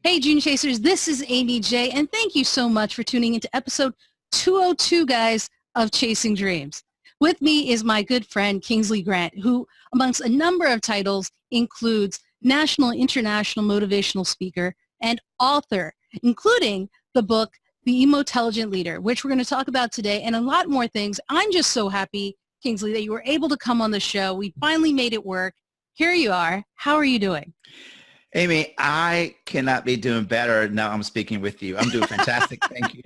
Hey, Junior Chasers, this is Amy J, and thank you so much for tuning into episode 202, guys, of Chasing Dreams. With me is my good friend, Kingsley Grant, who, amongst a number of titles, includes national and international motivational speaker and author, including the book, The Emotelligent Leader, which we're going to talk about today, and a lot more things. I'm just so happy, Kingsley, that you were able to come on the show. We finally made it work. Here you are. How are you doing? Amy, I cannot be doing better now I'm speaking with you. I'm doing fantastic. Thank you.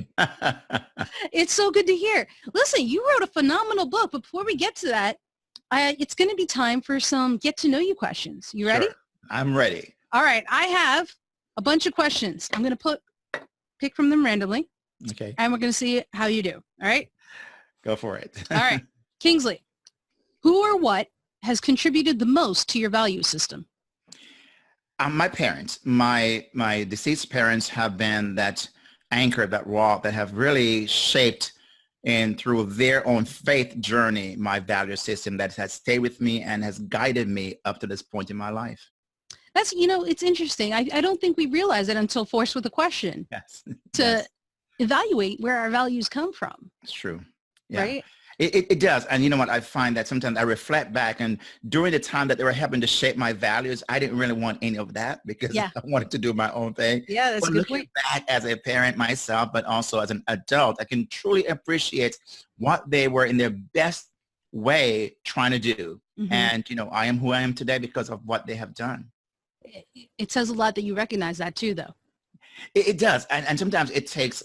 It's so good to hear. Listen, you wrote a phenomenal book. But before we get to that, it's going to be time for some get to know you questions. You ready? Sure. I'm ready. All right. I have a bunch of questions. I'm going to pick from them randomly. Okay. And we're going to see how you do. All right. Go for it. All right. Kingsley, who or what has contributed the most to your value system? My parents, my deceased parents have been that anchor, that rock that have really shaped and through their own faith journey, my value system that has stayed with me and has guided me up to this point in my life. That's, it's interesting. I don't think we realize it until forced with a question. Yes. To evaluate where our values come from. It's true. Yeah. Right? It does. And you know what? I find that sometimes I reflect back, and during the time that they were helping to shape my values, I didn't really want any of that because I wanted to do my own thing. Yeah, that's a good point. Back as a parent myself, but also as an adult, I can truly appreciate what they were in their best way trying to do. Mm-hmm. And, I am who I am today because of what they have done. It says a lot that you recognize that too, though. It does. And sometimes it takes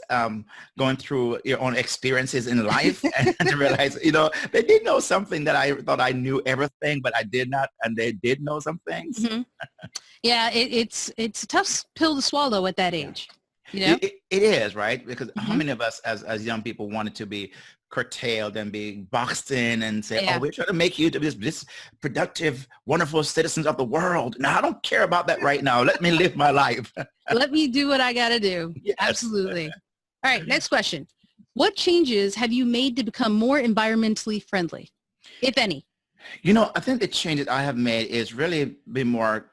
going through your own experiences in life and to realize, they did know something that I thought I knew everything, but I did not. And they did know some things. Mm-hmm. Yeah, it's a tough pill to swallow at that age. It is, right? Because how many of us as young people wanted to be curtailed and be boxed in and say, we're trying to make you to this productive, wonderful citizens of the world. Now, I don't care about that right now. Let me live my life. Let me do what I got to do. Yes. Absolutely. All right, next question. What changes have you made to become more environmentally friendly, if any? I think the changes I have made is really be more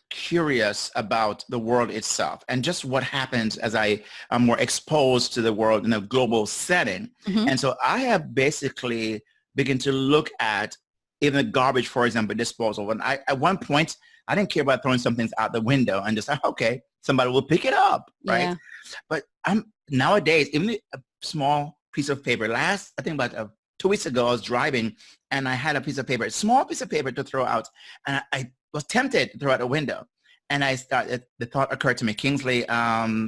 curious about the world itself and just what happens as I am more exposed to the world in a global setting. Mm-hmm. And so I have basically begun to look at even garbage, for example, disposal. And at one point, I didn't care about throwing some things out the window and just, okay, somebody will pick it up, right? Yeah. But nowadays, even a small piece of paper, I think about 2 weeks ago, I was driving and I had a piece of paper, a small piece of paper to throw out. And I was tempted to throw out a window. And the thought occurred to me, Kingsley,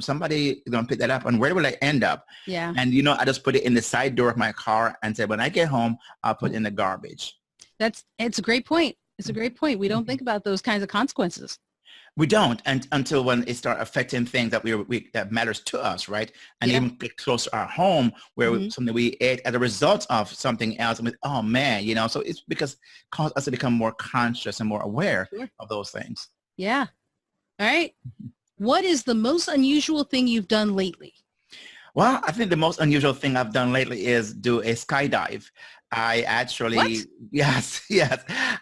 somebody is going to pick that up and where will I end up? Yeah. And, I just put it in the side door of my car and said, when I get home, I'll put it in the garbage. It's a great point. It's a great point. We don't think about those kinds of consequences. We don't until when it starts affecting things that that matters to us, right? And even get close to our home where something we ate as a result of something else. And oh man, so it's cause us to become more conscious and more aware of those things. Yeah. All right. What is the most unusual thing you've done lately? Well, I think the most unusual thing I've done lately is do a skydive. I actually, yes.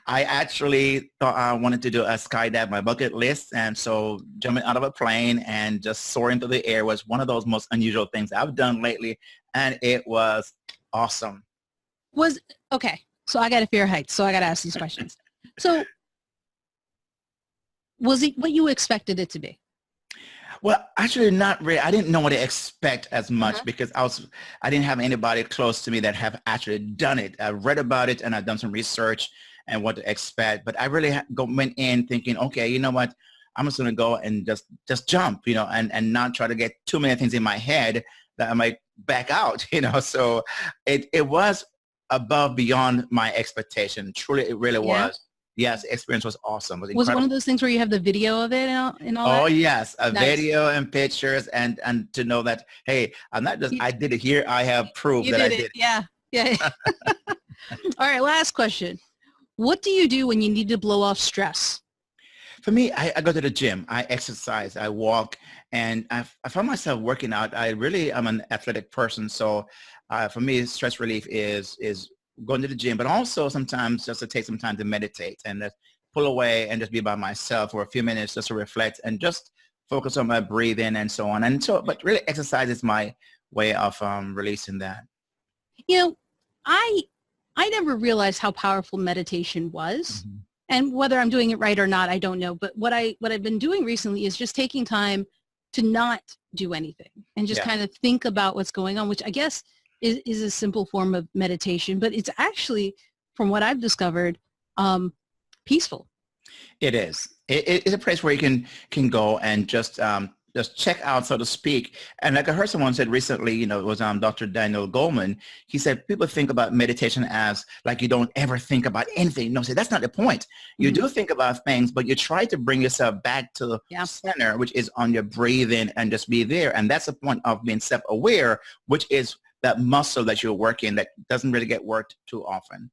I actually thought I wanted to do a skydive, my bucket list. And so jumping out of a plane and just soaring through the air was one of those most unusual things I've done lately. And it was awesome. Okay. So I got to fear heights. So I got to ask these questions. So was it what you expected it to be? Well, actually not really. I didn't know what to expect as much because I didn't have anybody close to me that have actually done it. I read about it and I've done some research and what to expect, but I really went in thinking, okay, you know what? I'm just going to go and just jump, and not try to get too many things in my head that I might back out, So it was above beyond my expectation. Truly, it really was. Yes, the experience was awesome. It was it one of those things where you have the video of it and all that? Oh, yes, video and pictures and to know that, hey, I'm not just, I did it here. I have proof that I did it. Yeah. All right, last question. What do you do when you need to blow off stress? For me, I go to the gym. I exercise. I walk. And I find myself working out. I really am an athletic person. So for me, stress relief is going to the gym, but also sometimes just to take some time to meditate and pull away and just be by myself for a few minutes just to reflect and just focus on my breathing and so on. And so, but really exercise is my way of releasing that. You know, I never realized how powerful meditation was. Mm-hmm. And whether I'm doing it right or not, I don't know. But what I've been doing recently is just taking time to not do anything and just kind of think about what's going on, which I guess is a simple form of meditation, but it's actually, from what I've discovered, peaceful. It is. It's a place where you can go and just check out, so to speak. And like I heard someone said recently, you know, it was Dr. Daniel Goleman. He said people think about meditation as like you don't ever think about anything. No, say that's not the point. You do think about things, but you try to bring yourself back to the center, which is on your breathing, and just be there. And that's the point of being self-aware, which is that muscle that you're working that doesn't really get worked too often.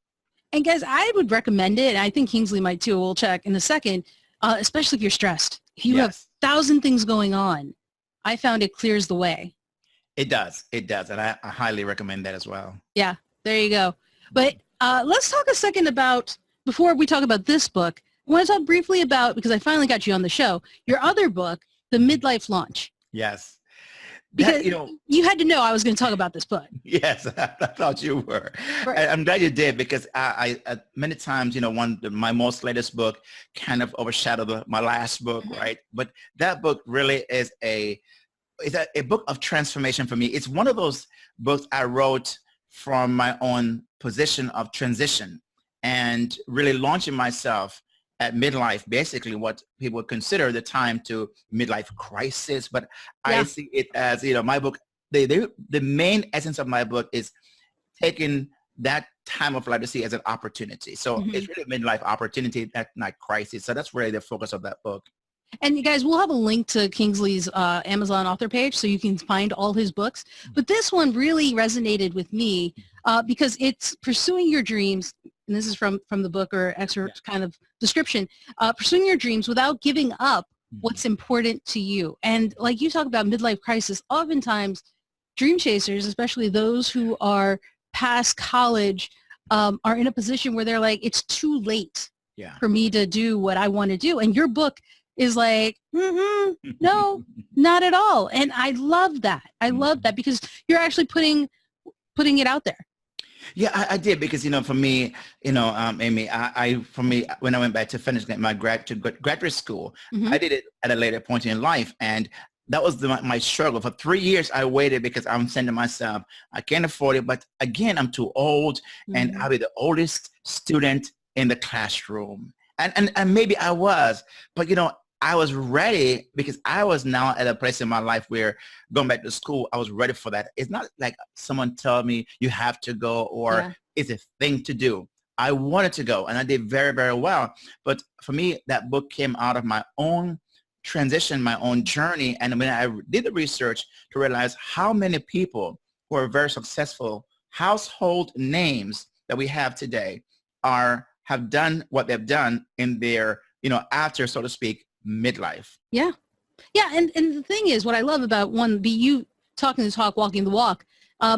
And guys, I would recommend it. And I think Kingsley might too. We'll check in a second, especially if you're stressed. If you have 1,000 things going on, I found it clears the way. It does. It does. And I highly recommend that as well. Yeah, there you go. But let's talk a second about, before we talk about this book, I want to talk briefly about, because I finally got you on the show, your other book, The Midlife Launch. Yes. Because you had to know I was going to talk about this book. Yes, I thought you were. Right. I'm glad you did, because I many times, you know, my most latest book kind of overshadowed my last book, right? But that book really is a book of transformation for me. It's one of those books I wrote from my own position of transition and really launching myself at midlife, basically what people consider the time to midlife crisis. But I see it as, you know, my book, the main essence of my book is taking that time of life to see as an opportunity. So it's really a midlife opportunity, not crisis. So that's really the focus of that book. And you guys, we'll have a link to Kingsley's Amazon author page so you can find all his books. But this one really resonated with me because it's pursuing your dreams. And this is from the book or excerpt kind of description, pursuing your dreams without giving up what's important to you. And like you talk about midlife crisis, oftentimes dream chasers, especially those who are past college, are in a position where they're like, it's too late for me to do what I want to do. And your book is like, no, not at all. And I love that. I love that because you're actually putting it out there. Yeah, I did, because, you know, for me, you know, Amy, when I went back to finish my graduate school, I did it at a later point in life. And that was my struggle. For 3 years, I waited because I'm saying to myself, I can't afford it. But again, I'm too old and I'll be the oldest student in the classroom. And maybe I was, but, you know, I was ready because I was now at a place in my life where going back to school, I was ready for that. It's not like someone tell me you have to go or it's a thing to do. I wanted to go and I did very, very well. But for me, that book came out of my own transition, my own journey. And when I did the research to realize how many people who are very successful household names that we have today have done what they've done in their, you know, after, so to speak, midlife. Yeah. And the thing is, what I love about you talking the talk, walking the walk,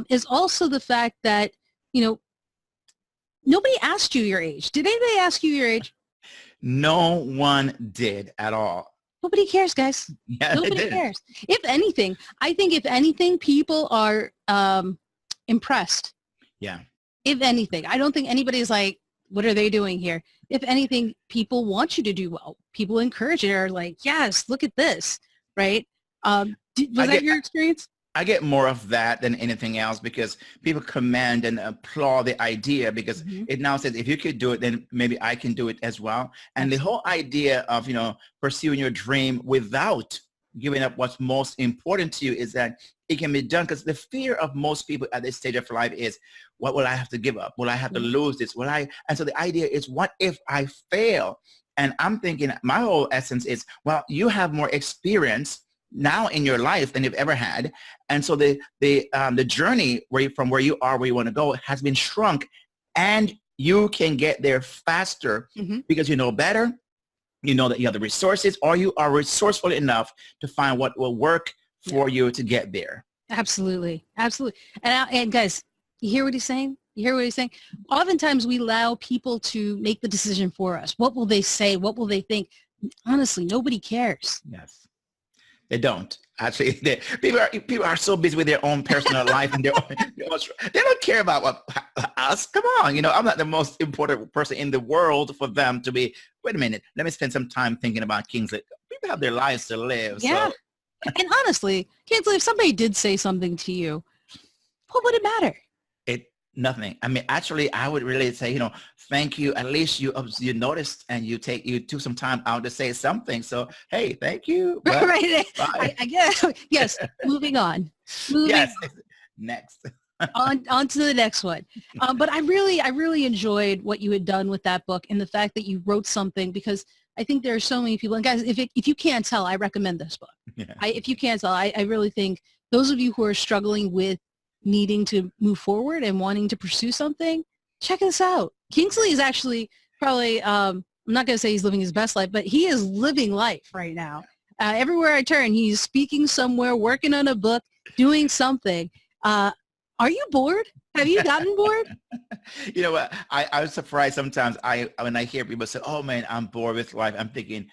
is also the fact that, you know, nobody asked you your age. Did anybody ask you your age? No one did at all. Nobody cares, guys. Yeah, nobody cares. If anything, I think if anything, people are impressed. Yeah. If anything, I don't think anybody's like, what are they doing here? If anything, people want you to do well. People encourage it, are like, yes, look at this, right? Was that your experience? I get more of that than anything else because people commend and applaud the idea because it now says, if you could do it, then maybe I can do it as well. And the whole idea of, you know, pursuing your dream without giving up what's most important to you is that it can be done, because the fear of most people at this stage of life is, what will I have to give up? Will I have to lose this? And so the idea is, what if I fail? And I'm thinking my whole essence is, well, you have more experience now in your life than you've ever had. And so the journey from where you are, where you want to go, has been shrunk, and you can get there faster because you know better. You know that you have the resources, or you are resourceful enough to find what will work for you to get there. Absolutely. Absolutely. And guys, you hear what he's saying? You hear what he's saying? Oftentimes we allow people to make the decision for us. What will they say? What will they think? Honestly, nobody cares. Yes. They don't. Actually, people are so busy with their own personal life and they don't care about us. Come on, I'm not the most important person in the world for them to be. Wait a minute, let me spend some time thinking about Kingsley. People have their lives to live. Yeah. So And honestly, Kingsley, if somebody did say something to you, what would it matter? nothing. I mean, actually, I would really say, thank you. At least you noticed and you took some time out to say something. So, hey, thank you. But Right. bye. I guess. Yes. Moving on. Yes. Next. on to the next one. But I really enjoyed what you had done with that book and the fact that you wrote something, because I think there are so many people, and guys, if you can't tell, I recommend this book. Yeah. If you can't tell, I really think those of you who are struggling with needing to move forward and wanting to pursue something, check this out. Kingsley is actually probably, I'm not going to say he's living his best life, but he is living life right now. Everywhere I turn, he's speaking somewhere, working on a book, doing something. Are you bored? Have you gotten bored? You know what? I was surprised sometimes when I hear people say, oh man, I'm bored with life. I'm thinking,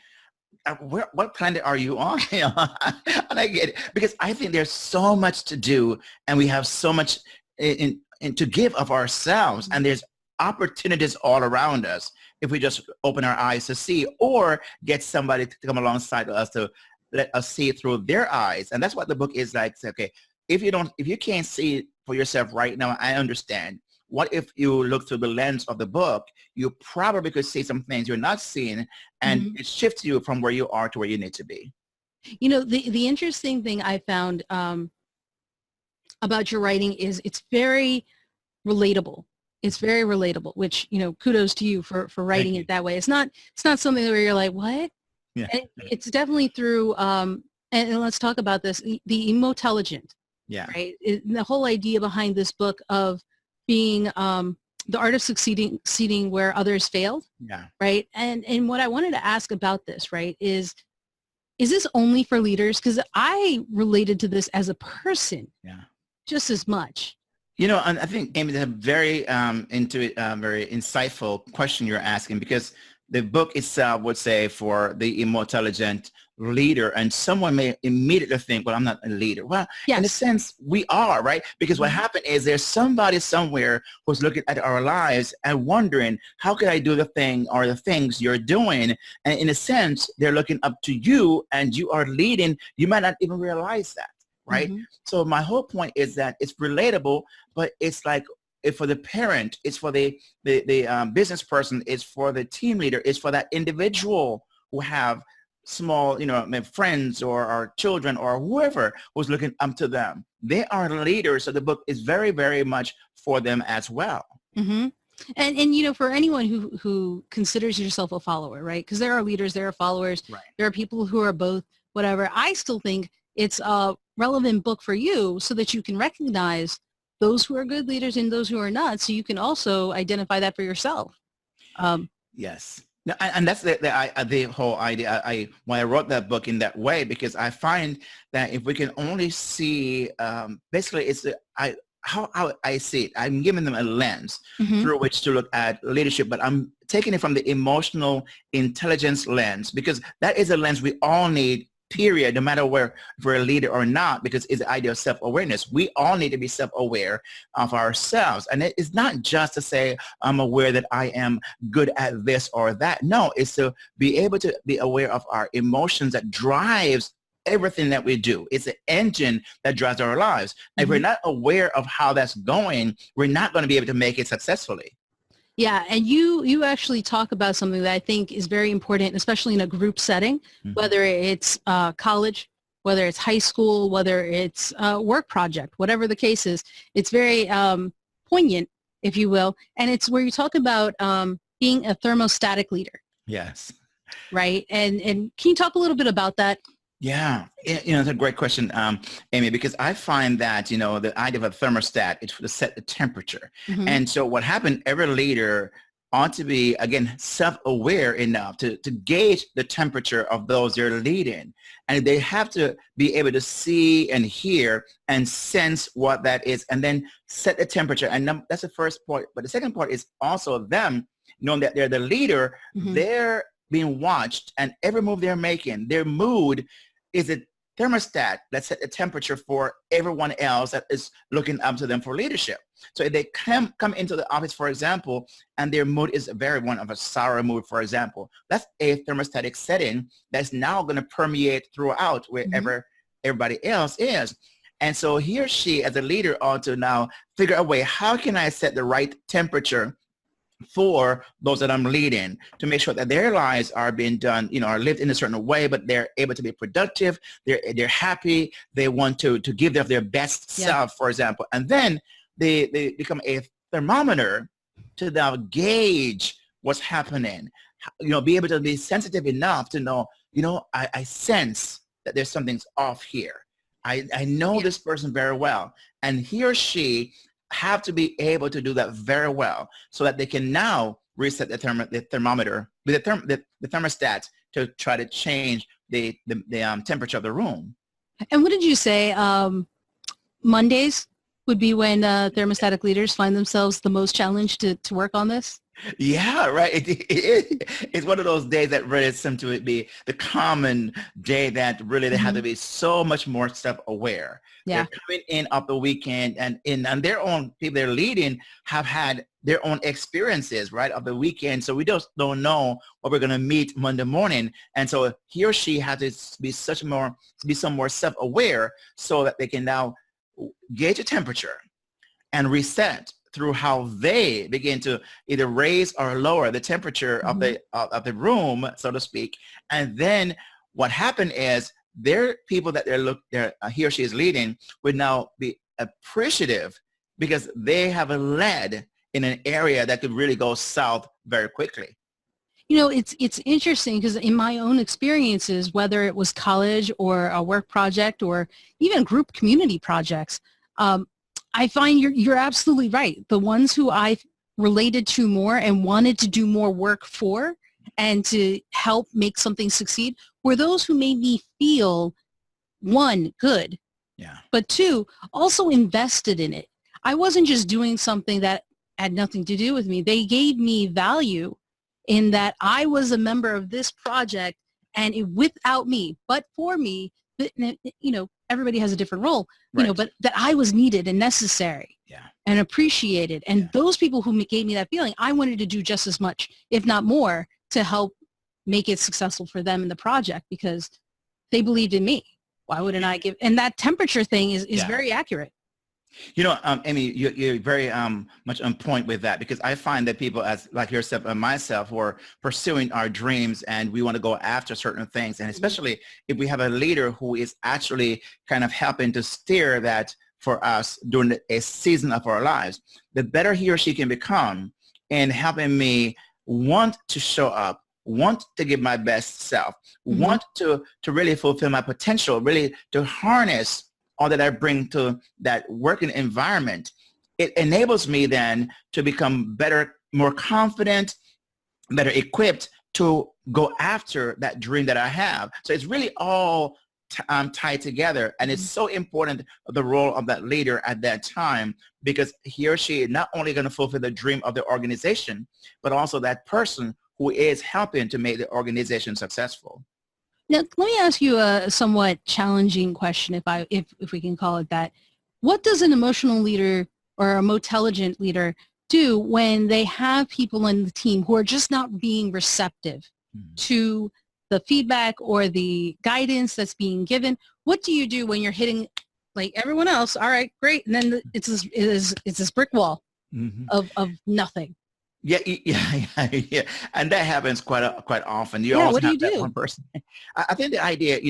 what planet are you on? And I get it because I think there's so much to do and we have so much in to give of ourselves, and there's opportunities all around us if we just open our eyes to see, or get somebody to come alongside us to let us see through their eyes. And that's what the book is like. Say, okay, if you can't see it for yourself right now, I understand. What if you look through the lens of the book? You probably could see some things you're not seeing, and it shifts you from where you are to where you need to be. The interesting thing I found about your writing is it's very relatable. It's very relatable, which, kudos to you for writing it that way. It's not something where you're like, what? Yeah. And it's definitely through, and let's talk about this, the emotelligent. Yeah. Right. The whole idea behind this book of being the art of succeeding where others failed. Yeah. Right. And what I wanted to ask about this, right, is this only for leaders? Because I related to this as a person just as much. And I think, Amy, that's a very very insightful question you're asking, because the book itself would say for the intelligent leader, and someone may immediately think, well, I'm not a leader. Well, in a sense, we are, right? Because what happened is there's somebody somewhere who's looking at our lives and wondering, how could I do the thing or the things you're doing? And in a sense, they're looking up to you and you are leading. You might not even realize that. Right. So my whole point is that it's relatable, but it's like, if for the parent, it's for the business person, it's for the team leader, it's for that individual who have small, friends or children or whoever who's looking up to them. They are leaders. So the book is very, very much for them as well. And for anyone who considers yourself a follower, right? Because there are leaders, there are followers, there are people who are both, whatever. I still think it's a relevant book for you so that you can recognize those who are good leaders and those who are not, so you can also identify that for yourself. Yes. No, and that's the whole idea. Why I wrote that book in that way, because I find that if we can only see, basically it's how I see it. I'm giving them a lens through which to look at leadership, but I'm taking it from the emotional intelligence lens, because that is a lens we all need, period, no matter if we're a leader or not, because it's the idea of self-awareness. We all need to be self-aware of ourselves. And it's not just to say, I'm aware that I am good at this or that. No, it's to be able to be aware of our emotions that drives everything that we do. It's the engine that drives our lives. If we're not aware of how that's going, we're not going to be able to make it successfully. Yeah, and you actually talk about something that I think is very important, especially in a group setting, whether it's college, whether it's high school, whether it's a work project, whatever the case is. It's very poignant, if you will, and it's where you talk about being a thermostatic leader. Yes. Right, and can you talk a little bit about that? Yeah, it's a great question, Amy, because I find that, the idea of a thermostat is to set the temperature. And so what happened, every leader ought to be, again, self-aware enough to gauge the temperature of those they're leading. And they have to be able to see and hear and sense what that is, and then set the temperature. And that's the first part. But the second part is also them knowing that they're the leader, they're being watched, and every move they're making, their mood is a thermostat that set the temperature for everyone else that is looking up to them for leadership. So if they come into the office, for example, and their mood is very one of a sour mood, for example, that's a thermostatic setting that's now going to permeate throughout wherever everybody else is. And so he or she as a leader ought to now figure out a way, how can I set the right temperature for those that I'm leading to make sure that their lives are being done, are lived in a certain way, but they're able to be productive. They're happy. They want to give their best self, for example. And then they become a thermometer to now gauge what's happening, be able to be sensitive enough to know, I sense that there's something's off here. I know this person very well, and he or she have to be able to do that very well so that they can now reset the thermometer, the thermostat to try to change the temperature of the room. And what did you say? Mondays would be when thermostatic leaders find themselves the most challenged to work on this? Yeah, right. It's one of those days that really seem to be the common day that really they have to be so much more self-aware. Yeah. They're coming in off the weekend and their own people they're leading have had their own experiences, right, of the weekend. So we just don't know what we're going to meet Monday morning. And so he or she has to be some more self-aware so that they can now gauge a temperature and reset through how they begin to either raise or lower the temperature of the room, so to speak. And then what happened is their people that he or she is leading would now be appreciative because they have led in an area that could really go south very quickly. It's interesting because in my own experiences, whether it was college or a work project or even group community projects, I find you're absolutely right. The ones who I related to more and wanted to do more work for and to help make something succeed were those who made me feel, one, good, but two, also invested in it. I wasn't just doing something that had nothing to do with me. They gave me value in that I was a member of this project and without me, but for me, everybody has a different role, but that I was needed and necessary and appreciated. And those people who gave me that feeling, I wanted to do just as much, if not more, to help make it successful for them in the project because they believed in me. Why wouldn't I give? And that temperature thing is very accurate. Amy, you're very much on point with that because I find that people like yourself and myself who are pursuing our dreams and we want to go after certain things. And especially if we have a leader who is actually kind of helping to steer that for us during a season of our lives, the better he or she can become in helping me want to show up, want to give my best self, want to really fulfill my potential, really to harness all that I bring to that working environment. It enables me then to become better, more confident, better equipped to go after that dream that I have. So it's really all tied together. And it's so important, the role of that leader at that time, because he or she is not only going to fulfill the dream of the organization, but also that person who is helping to make the organization successful. Now, let me ask you a somewhat challenging question, if we can call it that. What does an emotional leader or a motelligent leader do when they have people on the team who are just not being receptive to the feedback or the guidance that's being given? What do you do when you're hitting like everyone else? All right, great, and then it's this brick wall of nothing. Yeah, and that happens quite often. You what do you do? One person. I think the idea,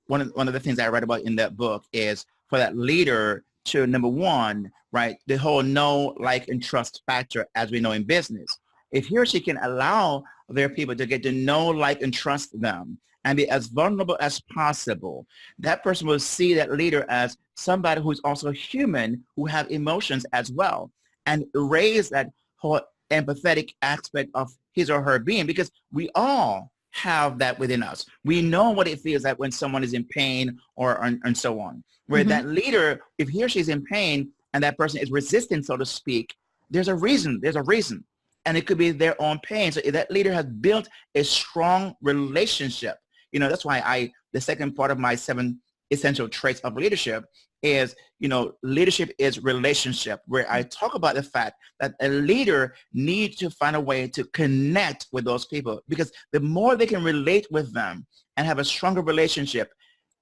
one of the things I read about in that book is for that leader to, number one, right, the whole know, like, and trust factor, as we know in business. If he or she can allow their people to get to know, like, and trust them and be as vulnerable as possible, that person will see that leader as somebody who's also human, who have emotions as well, and raise that whole empathetic aspect of his or her being, because we all have that within us. We know what it feels like when someone is in pain and so on. Where that leader, if he or she is in pain and that person is resistant, so to speak, there's a reason. And it could be their own pain. So if that leader has built a strong relationship, that's why the second part of my 7 essential traits of leadership is, leadership is relationship, where I talk about the fact that a leader needs to find a way to connect with those people, because the more they can relate with them and have a stronger relationship,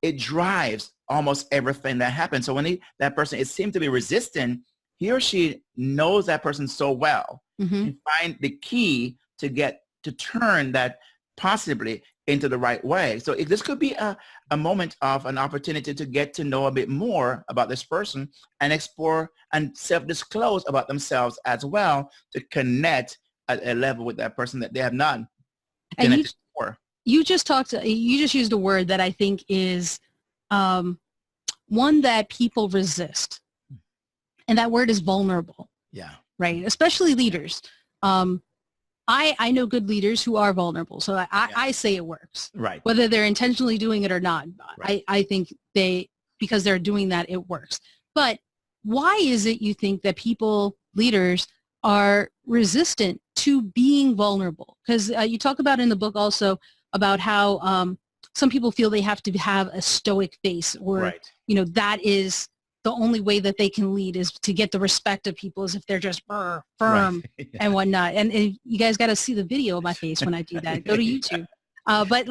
it drives almost everything that happens. So when that person seems to be resistant, he or she knows that person so well, and find the key to turn that possibly into the right way. So this could be a moment of an opportunity to get to know a bit more about this person and explore and self-disclose about themselves as well, to connect at a level with that person that they have not connected before. You just used a word that I think is one that people resist. And that word is vulnerable. Yeah. Right. Especially leaders. I know good leaders who are vulnerable. So I say it works. Right. Whether they're intentionally doing it or not. Right. I think because they're doing that, it works. But why is it you think that leaders are resistant to being vulnerable? Because you talk about in the book also about how some people feel they have to have a stoic face, or, that is the only way that they can lead is to get the respect of people, is if they're just firm and whatnot. And you guys got to see the video of my face when I do that. Go to YouTube. But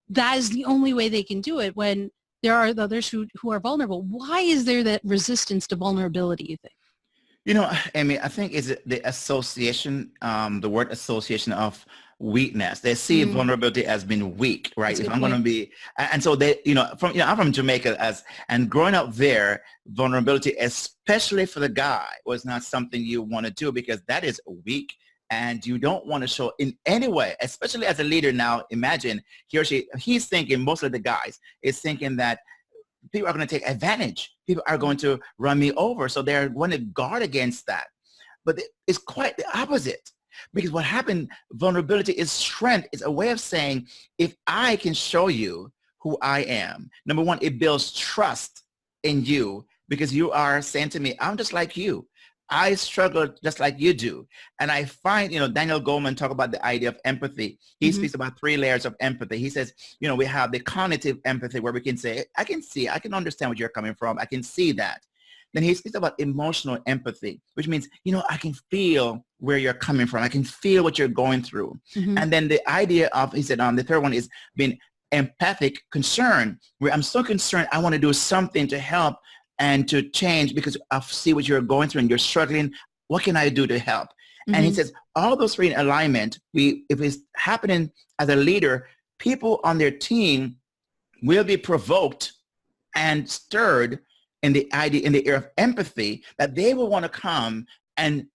that is the only way they can do it, when there are others who are vulnerable. Why is there that resistance to vulnerability, you think? Amy, I think it's the association, the word association of weakness. They see vulnerability as being weak, right? If I'm going to be, and so they, I'm from Jamaica, and growing up there, vulnerability, especially for the guy, was not something you want to do, because that is weak, and you don't want to show in any way, especially as a leader. Now, imagine he's thinking, most of the guys is thinking that people are going to take advantage. People are going to run me over. So they're going to guard against that. But it's quite the opposite. Because what happened, vulnerability is strength. It's a way of saying, if I can show you who I am, number one, it builds trust in you, because you are saying to me, I'm just like you. I struggle just like you do. And I find, Daniel Goleman talk about the idea of empathy. He speaks about 3 layers of empathy. He says, we have the cognitive empathy, where we can say, I can understand where you're coming from. I can see that. Then he speaks about emotional empathy, which means, I can feel where you're coming from. I can feel what you're going through. And then the idea of, he said, the third one is being empathic concern, where I'm so concerned, I want to do something to help and to change, because I see what you're going through and you're struggling. What can I do to help? And he says, all those 3 in alignment, if it's happening as a leader, people on their team will be provoked and stirred in the area of empathy, that they will want to come and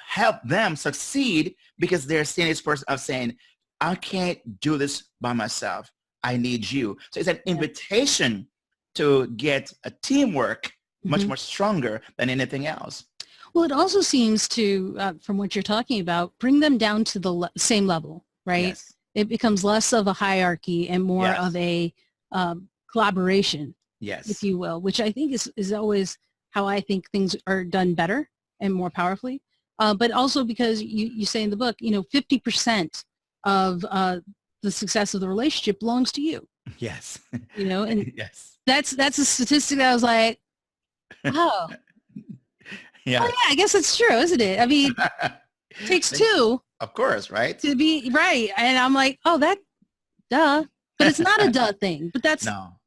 help them succeed, because they're seeing this person of saying, I can't do this by myself. I need you. So it's an invitation to get a teamwork much more stronger than anything else. Well, it also seems to, from what you're talking about, bring them down to the same level, right? Yes. It becomes less of a hierarchy and more of a collaboration, if you will, which I think is always how I think things are done better and more powerfully. But also because you say in the book, 50% of the success of the relationship belongs to you. Yes. And yes. That's a statistic that I was like, oh. Yeah. Oh, yeah, I guess it's true, isn't it? I mean, it takes 2. Of course, right? To be right. And I'm like, oh, duh. But it's not a duh thing. But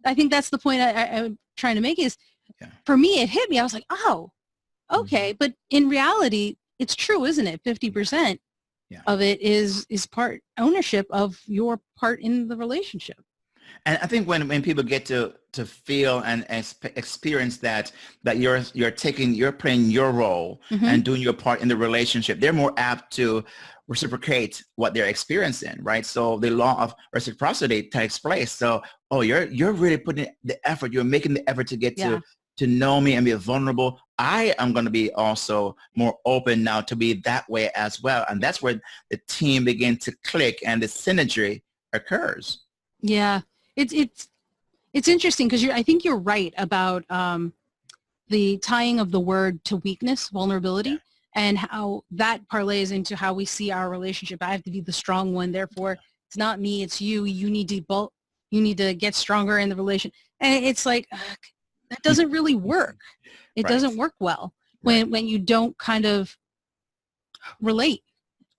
I think that's the point I'm trying to make is, for me, it hit me. I was like, oh, okay. But in reality, it's true, isn't it? 50% of it is part ownership of your part in the relationship. And I think when people get to feel and experience that you're playing your role and doing your part in the relationship, they're more apt to reciprocate what they're experiencing, right? So the law of reciprocity takes place. So, you're really putting the effort, you're making the effort to get to know me and be vulnerable. I am going to be also more open now to be that way as well. And that's where the team begins to click and the synergy occurs. Yeah. It's interesting because I think you're right about the tying of the word to weakness, vulnerability, and how that parlays into how we see our relationship. I have to be the strong one, therefore it's not me, it's you. You need to get stronger in the relation. And it's like, ugh, that doesn't really work. It Right. doesn't work well Right. when you don't kind of relate.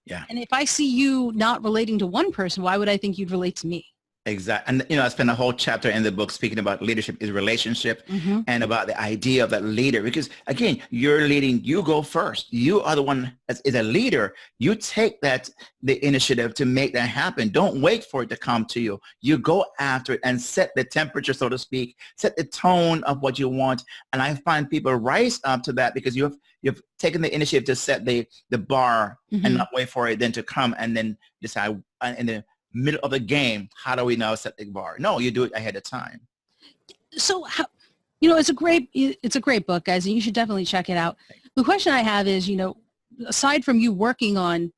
Yeah. And if I see you not relating to one person, why would I think you'd relate to me? Exactly. And, I spent a whole chapter in the book speaking about leadership is relationship Mm-hmm. and about the idea of that leader. Because again, you're leading, you go first. You are the one as is a leader. You take the initiative to make that happen. Don't wait for it to come to you. You go after it and set the temperature, so to speak, set the tone of what you want. And I find people rise up to that because you've taken the initiative to set the bar Mm-hmm. and not wait for it then to come and then decide in the middle of the game, how do we now set the bar? No, you do it ahead of time. So, it's a great book, guys, and you should definitely check it out. The question I have is, aside from you working on,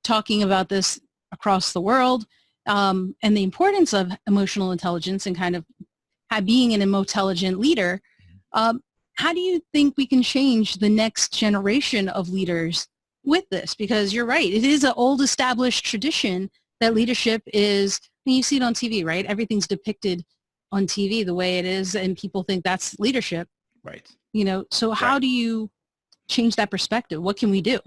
talking about this across the world, and the importance of emotional intelligence and kind of being an emotelligent leader, how do you think we can change the next generation of leaders with this? Because you're right, it is an old established tradition that leadership is, you see it on TV, right? Everything's depicted on TV the way it is, and people think that's leadership. Right. So how Right. do you change that perspective? What can we do?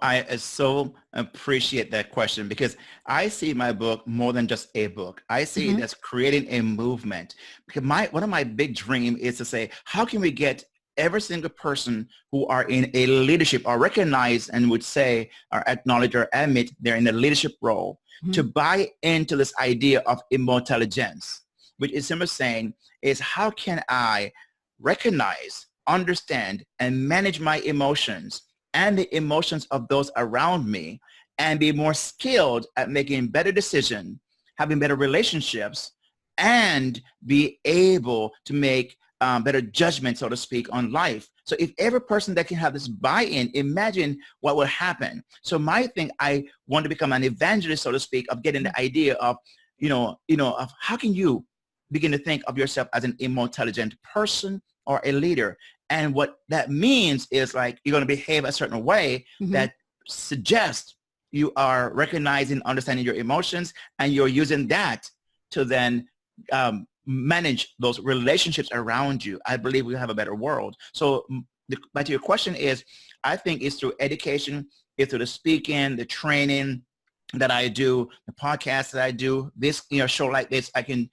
I so appreciate that question because I see my book more than just a book. I see it as creating a movement. Because one of my big dream is to say, how can we get every single person who are in a leadership or recognize and would say or acknowledge or admit they're in a leadership role to buy into this idea of emotelligence, which is simply saying is how can I recognize, understand, and manage my emotions and the emotions of those around me and be more skilled at making better decisions, having better relationships, and be able to make better judgment, so to speak, on life. So if every person that can have this buy-in, imagine what will happen. So my thing, I want to become an evangelist, so to speak, of getting the idea of, of how can you begin to think of yourself as an emotelligent person or a leader. And what that means is like you're going to behave a certain way that suggests you are recognizing, understanding your emotions, and you're using that to then manage those relationships around you. I believe we have a better world. So but your question is, I think it's through education, it's through the speaking, the training that I do, the podcast that I do, this show like this I can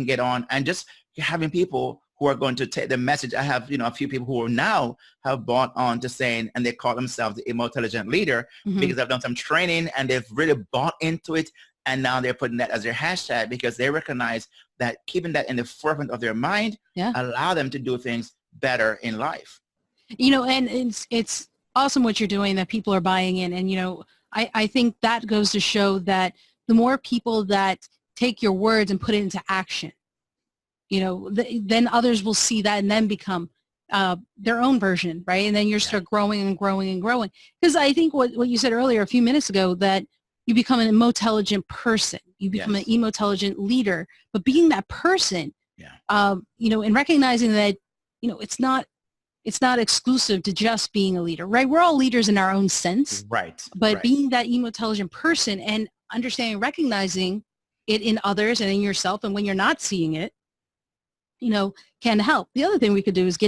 get on, and just having people who are going to take the message. I have a few people who are now have bought on to saying, and they call themselves the emotelligent leader because I've done some training and they've really bought into it. And now they're putting that as their hashtag because they recognize that keeping that in the forefront of their mind allow them to do things better in life. And it's awesome what you're doing, that people are buying in. And, I think that goes to show that the more people that take your words and put it into action, then others will see that and then become their own version, right? And then you start growing and growing and growing. Because I think what you said earlier a few minutes ago, that you become an emotelligent person, you become an emotelligent leader, but being that person, and recognizing that, it's not exclusive to just being a leader, right? We're all leaders in our own sense, right? But being that emotelligent person and understanding, recognizing it in others and in yourself, and when you're not seeing it, can help. The other thing we could do is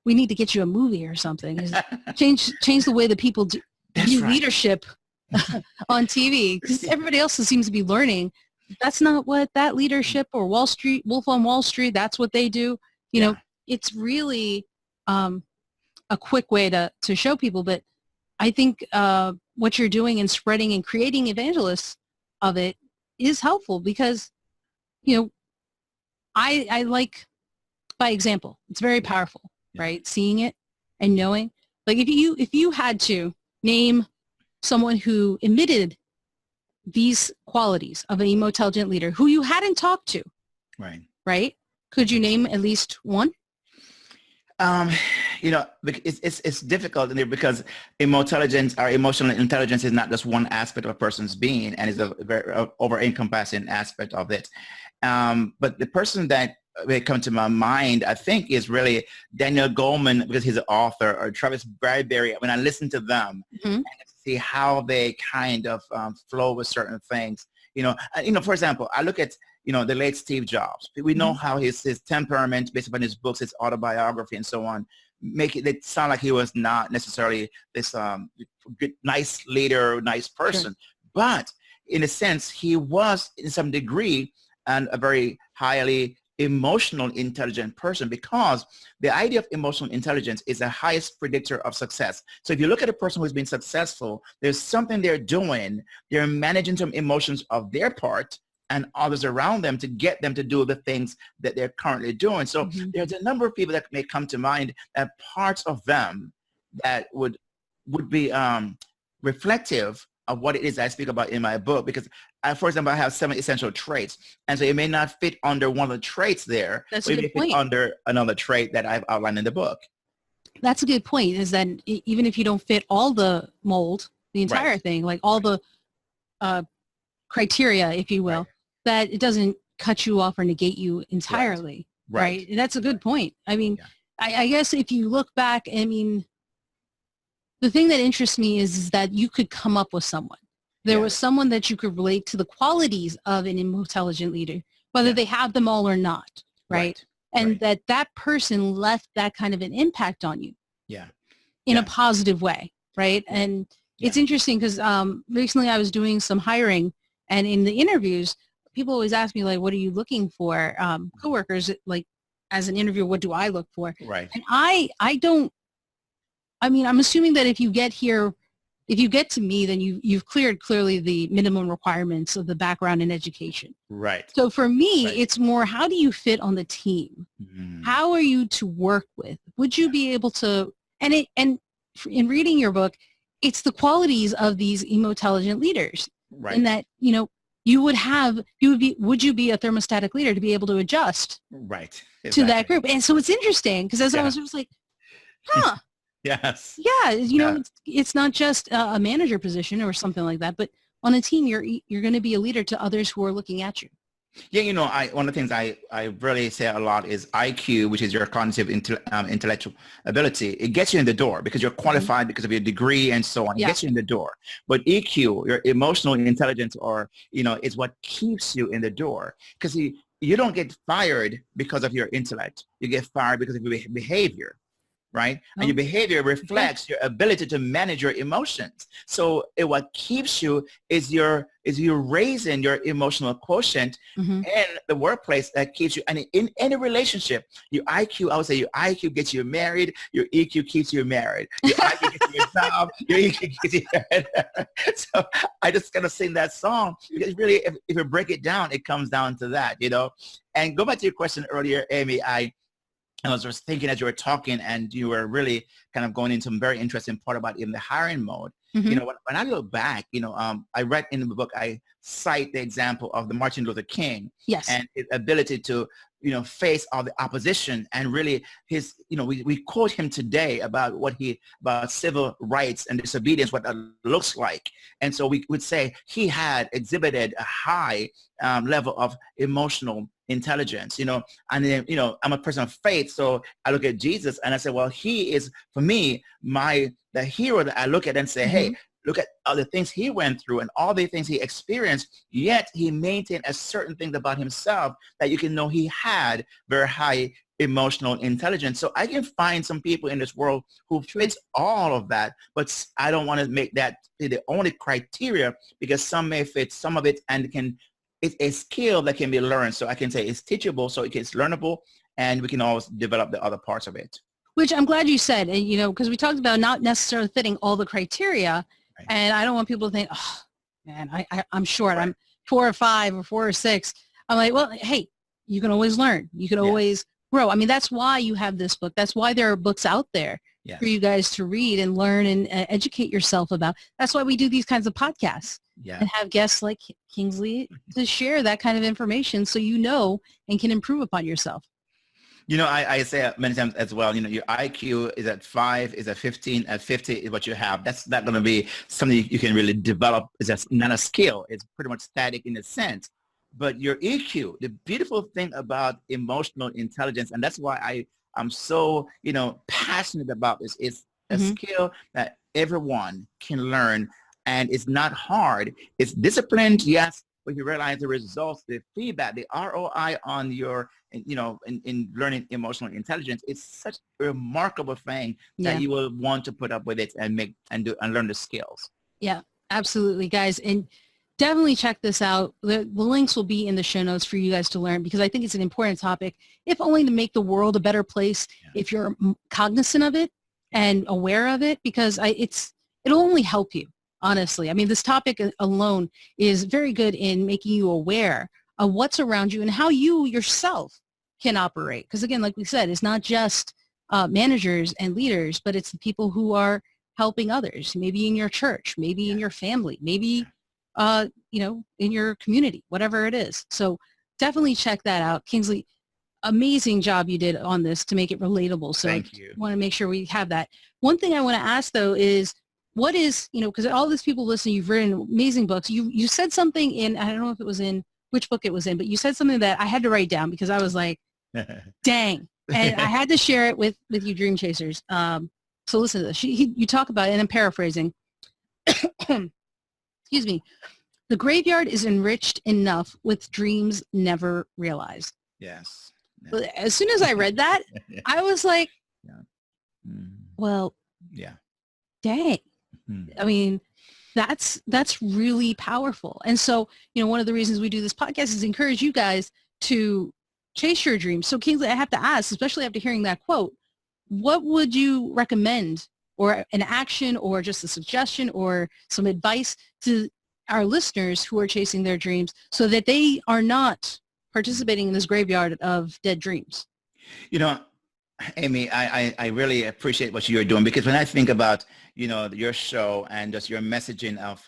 we need to get you a movie or something. Is change the way that people do leadership on TV, because everybody else seems to be learning. That's not what that leadership or Wolf on Wall Street, that's what they do. It's really a quick way to show people. But I think what you're doing and spreading and creating evangelists of it is helpful because, I like by example. It's very powerful, right? Seeing it and knowing. Like if you had to name someone who emitted these qualities of an emotelligent leader who you hadn't talked to, right? Could you name at least one? It's difficult in there because emotional intelligence is not just one aspect of a person's being, and is a very over-encompassing aspect of it. But the person that may come to my mind, I think, is really Daniel Goleman, because he's an author, or Travis Bradberry. When I listen to them and see how they kind of flow with certain things, for example, I look at the late Steve Jobs. We know how his temperament, based upon his books, his autobiography, and so on, make it sound like he was not necessarily this good, nice leader, nice person. Sure. But in a sense, he was, in some degree, and a very highly emotional, intelligent person, because the idea of emotional intelligence is the highest predictor of success. So if you look at a person who's been successful, there's something they're doing. They're managing some emotions of their part and others around them to get them to do the things that they're currently doing. So there's a number of people that may come to mind, that parts of them that would be reflective of what it is I speak about in my book, because for example, I have 7 essential traits, and so it may not fit under one of the traits there, but it may fit under another trait that I've outlined in the book. That's a good point, is that even if you don't fit all the mold, the entire thing, like all the criteria, if you will, that it doesn't cut you off or negate you entirely, right? And that's a good point. I mean, I guess if you look back, I mean, the thing that interests me is that you could come up with someone. There was someone that you could relate to the qualities of an intelligent leader, whether they have them all or not, right? And that person left that kind of an impact on you in a positive way, right? And it's interesting because recently I was doing some hiring, and in the interviews, people always ask me, like, what are you looking for? Coworkers, like, as an interviewer, what do I look for? Right. And I'm assuming that if you get to me, then you've cleared clearly the minimum requirements of the background and education. Right. So for me, it's more, how do you fit on the team? How are you to work with? Would you be able to, and in reading your book, it's the qualities of these intelligent leaders. Right. In that, would you be a thermostatic leader to be able to adjust to that group? And so it's interesting, because as I was just like, huh. Yes. Yeah, it's not just a manager position or something like that, but on a team, you're going to be a leader to others who are looking at you. Yeah, one of the things I really say a lot is IQ, which is your cognitive intellectual ability. It gets you in the door because you're qualified because of your degree and so on. It gets you in the door. But EQ, your emotional intelligence, is what keeps you in the door. Because you don't get fired because of your intellect. You get fired because of your behavior. Right? And your behavior reflects your ability to manage your emotions. So what keeps you is you're raising your emotional quotient in the workplace. That keeps you, and in any relationship, your IQ, I would say your IQ gets you married, your EQ keeps you married. Your IQ gets you a job, your EQ gets you married. So I just gotta sing that song, because really, if you break it down, it comes down to that, And go back to your question earlier, Amy, I was just thinking as you were talking, and you were really kind of going into some very interesting part about in the hiring mode. When I look back, I read in the book, I cite the example of the Martin Luther King and his ability to, face all the opposition, and really his, we quote him today about about civil rights and disobedience, what that looks like. And so we would say he had exhibited a high level of emotional intelligence, and then, I'm a person of faith. So I look at Jesus and I say, well, he is, for me, the hero that I look at and say, hey, look at all the things he went through and all the things he experienced, yet he maintained a certain thing about himself that you can know he had very high emotional intelligence. So I can find some people in this world who fits all of that, but I don't want to make that the only criteria, because some may fit some of it, and it's a skill that can be learned. So I can say it's teachable, so it's learnable, and we can always develop the other parts of it. Which I'm glad you said, and because we talked about not necessarily fitting all the criteria, and I don't want people to think, oh man, I'm short. I'm 4 or 5 or 4 or 6. I'm like, well, hey, you can always learn. You can always grow. I mean, that's why you have this book. That's why there are books out there for you guys to read and learn and educate yourself about. That's why we do these kinds of podcasts and have guests like Kingsley to share that kind of information, so and can improve upon yourself. I say many times as well, your IQ is at 5, is at 15, at 50 is what you have. That's not going to be something you can really develop. It's just not a skill. It's pretty much static in a sense. But your EQ, the beautiful thing about emotional intelligence, and that's why I'm so, passionate about this, is a skill that everyone can learn, and it's not hard. It's disciplined, yes, but you realize the results, the feedback, the ROI on your, in learning emotional intelligence, it's such a remarkable thing that you will want to put up with it and learn the skills. Yeah, absolutely, guys. And definitely check this out. The links will be in the show notes for you guys to learn, because I think it's an important topic, if only to make the world a better place, if you're cognizant of it and aware of it, because it'll only help you, honestly. I mean, this topic alone is very good in making you aware of what's around you and how you yourself can operate. Because again, like we said, it's not just managers and leaders, but it's the people who are helping others, maybe in your church, maybe in your family, maybe, in your community, whatever it is. So definitely check that out. Kingsley, amazing job you did on this to make it relatable. So thank you. I want to make sure we have that. One thing I want to ask though is, what is, because all these people listening, you've written amazing books. You said something in, I don't know if it was in, which book it was in, but you said something that I had to write down because I was like, dang. And I had to share it with you dream chasers. So listen to this. You talk about it, and I'm paraphrasing. Excuse me. The graveyard is enriched enough with dreams never realized. Yes. As soon as I read that, I was like, well, dang. I mean, that's really powerful. And so, one of the reasons we do this podcast is encourage you guys to chase your dreams. So Kingsley, I have to ask, especially after hearing that quote, what would you recommend, or an action, or just a suggestion, or some advice to our listeners who are chasing their dreams so that they are not participating in this graveyard of dead dreams? Amy, I really appreciate what you're doing, because when I think about, your show and just your messaging of,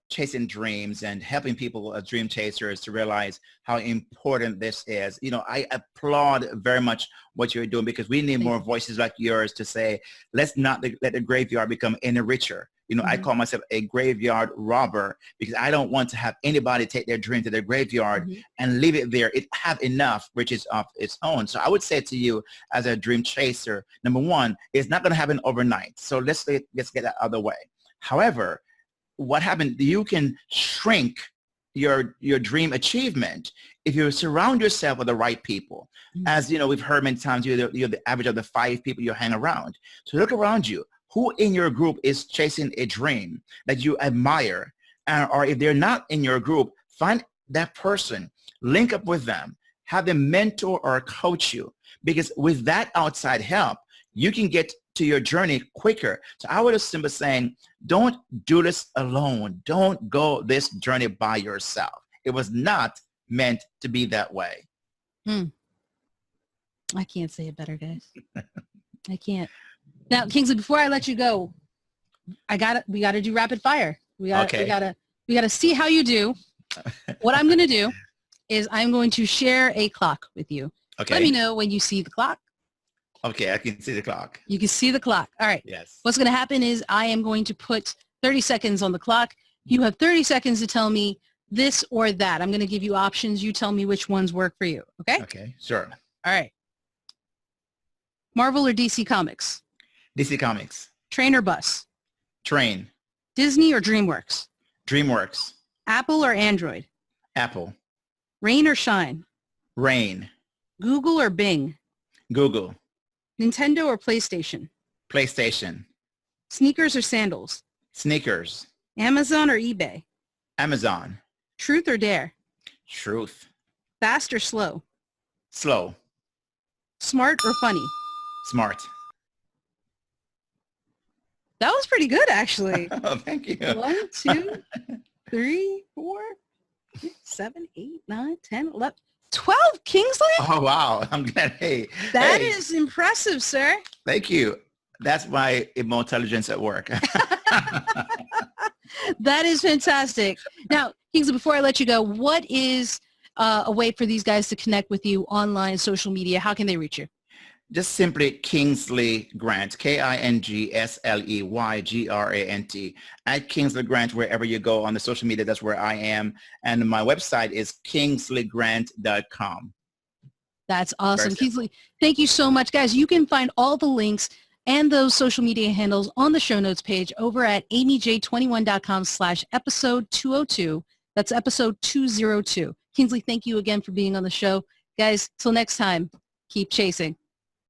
chasing dreams and helping people as dream chasers to realize how important this is, I applaud very much what you're doing, because we need more voices like yours to say, let's not let the graveyard become any richer. I call myself a graveyard robber, because I don't want to have anybody take their dream to their graveyard and leave it there. It have enough riches of its own. So I would say to you as a dream chaser, number one, it's not going to happen overnight. So let's get that out of the way. However, what happened, you can shrink your dream achievement if you surround yourself with the right people. As we've heard many times, you're the average of the 5 people you hang around. So look around you. Who in your group is chasing a dream that you admire? Or if they're not in your group, find that person, link up with them, have them mentor or coach you, because with that outside help, you can get to your journey quicker. So I would just simply saying, don't do this alone. Don't go this journey by yourself. It was not meant to be that way. I can't say it better, guys. I can't. Now, Kingsley, before I let you go, we got to do rapid fire. We got to see how you do. What I'm going to do is I'm going to share a clock with you. Okay. Let me know when you see the clock. Okay, I can see the clock. You can see the clock. All right. Yes. What's going to happen is I am going to put 30 seconds on the clock. You have 30 seconds to tell me this or that. I'm going to give you options. You tell me which ones work for you. Okay? Okay, sure. All right. Marvel or DC Comics? DC Comics. Train or bus? Train. Disney or DreamWorks? DreamWorks. Apple or Android? Apple. Rain or shine? Rain. Google or Bing? Google. Nintendo or PlayStation? PlayStation. Sneakers or sandals? Sneakers. Amazon or eBay? Amazon. Truth or dare? Truth. Fast or slow? Slow. Smart or funny? Smart. That was pretty good, actually. Oh, thank you. 1, 2, 3, 4, 6, 7, 8, 9, 10, 11, 12, Kingsley? Oh, wow. I'm glad. Hey. That is impressive, sir. Thank you. That's my emotional intelligence at work. That is fantastic. Now, Kingsley, before I let you go, what is a way for these guys to connect with you online, social media? How can they reach you? Just simply Kingsley Grant, KingsleyGrant, at Kingsley Grant, wherever you go on the social media, that's where I am. And my website is kingsleygrant.com. That's awesome. Kingsley, thank you so much, guys. You can find all the links and those social media handles on the show notes page over at amyj21.com/episode 202. That's episode 202. Kingsley, thank you again for being on the show. Guys, till next time, keep chasing.